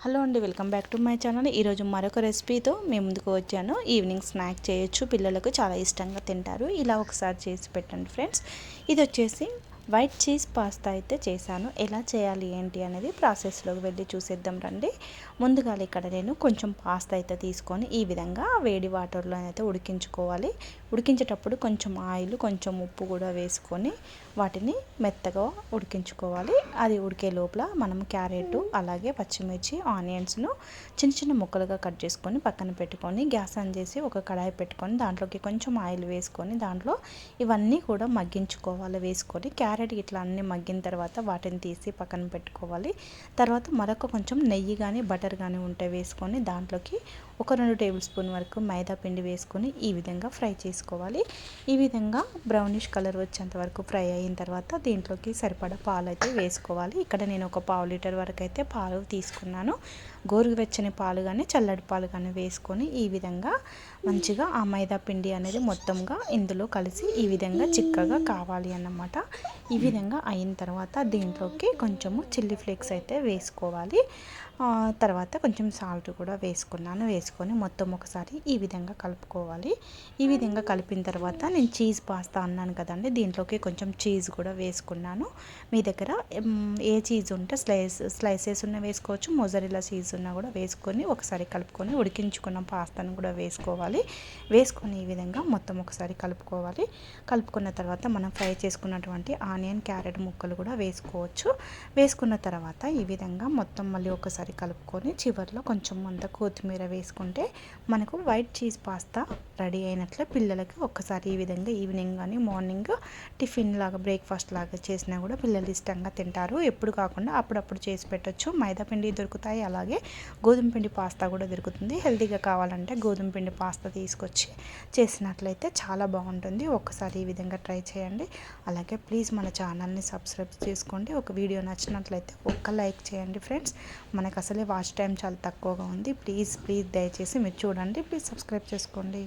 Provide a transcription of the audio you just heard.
Hello అండి, welcome back to my channel. ఈరోజు మరొక రెసిపీతో మేము ముందుకు వచ్చాను. ఈవినింగ్ స్నాక్ చేయొచ్చు, పిల్లలకు చాలా ఇష్టంగా తింటారు. ఇలా ఒకసారి చేసి పెట్టండి ఫ్రెండ్స్. ఇది వచ్చేసి వైట్ చీజ్ పాస్తా అయితే చేశాను. ఎలా చేయాలి ఏంటి అనేది ప్రాసెస్లోకి వెళ్ళి చూసేద్దాం రండి. ముందుగా ఇక్కడ నేను కొంచెం పాస్తా అయితే తీసుకొని ఈ విధంగా వేడి వాటర్లో అయితే ఉడికించుకోవాలి. ఉడికించేటప్పుడు కొంచెం ఆయిల్, కొంచెం ఉప్పు కూడా వేసుకొని వాటిని మెత్తగా ఉడికించుకోవాలి. అది ఉడికే లోపల మనం క్యారెట్, అలాగే పచ్చిమిర్చి, ఆనియన్స్ను చిన్న చిన్న ముక్కలుగా కట్ చేసుకొని పక్కన పెట్టుకొని గ్యాస్ ఆన్ చేసి ఒక కడాయి పెట్టుకొని దాంట్లోకి కొంచెం ఆయిల్ వేసుకొని దాంట్లో ఇవన్నీ కూడా మగ్గించుకోవాలి. వేసుకొని క్యారెట్ ఇట్లా అన్నీ మగ్గిన తర్వాత వాటిని తీసి పక్కన పెట్టుకోవాలి. తర్వాత మరొక కొంచెం నెయ్యి కానీ బటర్ కానీ ఉంటే వేసుకొని దాంట్లోకి ఒక 2 టేబుల్ స్పూన్ వరకు మైదా పిండి వేసుకొని ఈ విధంగా ఫ్రై చేసుకోవాలి. ఈ విధంగా బ్రౌనిష్ కలర్ వచ్చేంత వరకు ఫ్రై అయిన తర్వాత దీంట్లోకి సరిపడా పాలు అయితే వేసుకోవాలి. ఇక్కడ నేను ఒక 1/2 లీటర్ వరకు అయితే పాలు తీసుకున్నాను. గోరువెచ్చని పాలు కానీ చల్లటి పాలు కానీ వేసుకొని ఈ విధంగా మంచిగా ఆ మైదా పిండి అనేది మొత్తంగా ఇందులో కలిసి ఈ విధంగా చిక్కగా కావాలి అన్నమాట. ఈ విధంగా అయిన తర్వాత దీంట్లోకి కొంచెము చిల్లీ ఫ్లేక్స్ అయితే వేసుకోవాలి. తర్వాత కొంచెం సాల్ట్ కూడా వేసుకొని మొత్తం ఒకసారి ఈ విధంగా కలుపుకోవాలి. ఈ విధంగా కలిపిన తర్వాత నేను చీజ్ పాస్తా అన్నాను కదండి, దీంట్లోకి కొంచెం చీజ్ కూడా వేసుకున్నాను. మీ దగ్గర ఏ చీజ్ ఉంటే స్లైసెస్ ఉన్న వేసుకోవచ్చు, మొజరెల్లా చీజ్ ఉన్నా కూడా వేసుకొని ఒకసారి కలుపుకొని ఉడికించుకున్న పాస్తాను కూడా వేసుకోవాలి. వేసుకొని ఈ విధంగా మొత్తం ఒకసారి కలుపుకున్న తర్వాత మనం ఫ్రై చేసుకున్నటువంటి ఆనియన్, క్యారెట్ ముక్కలు కూడా వేసుకోవచ్చు. వేసుకున్న తర్వాత ఈ విధంగా మొత్తం మళ్ళీ ఒకసారి కలుపుకొని చివరిలో కొంచెం అంత కొత్తిమీర వేసుకుంటే మనకు వైట్ చీజ్ పాస్తా రెడీ అయినట్లే. పిల్లలకి ఒక్కసారి ఈ విధంగా ఈవినింగ్ కానీ మార్నింగ్ టిఫిన్ లాగా బ్రేక్ఫాస్ట్ లాగా చేసినా కూడా పిల్లలు ఇష్టంగా తింటారు. ఎప్పుడు కాకుండా అప్పుడప్పుడు చేసి పెట్టచ్చు. మైదా పిండి దొరుకుతాయి, అలాగే గోధుమ పిండి పాస్తా కూడా దొరుకుతుంది. హెల్తీగా కావాలంటే గోధుమ పిండి పాస్తా తీసుకొచ్చి చేసినట్లయితే చాలా బాగుంటుంది. ఒక్కసారి ఈ విధంగా ట్రై చేయండి. అలాగే ప్లీజ్ మన ఛానల్ని సబ్స్క్రైబ్ చేసుకోండి. ఒక వీడియో నచ్చినట్లయితే ఒక్క లైక్ చేయండి ఫ్రెండ్స్. మనకు అసలే వాచ్ టైం చాలా తక్కువగా ఉంది. ప్లీజ్ దయచేసి మీరు చూడండి. ప్లీజ్ సబ్స్క్రైబ్ చేసుకోండి.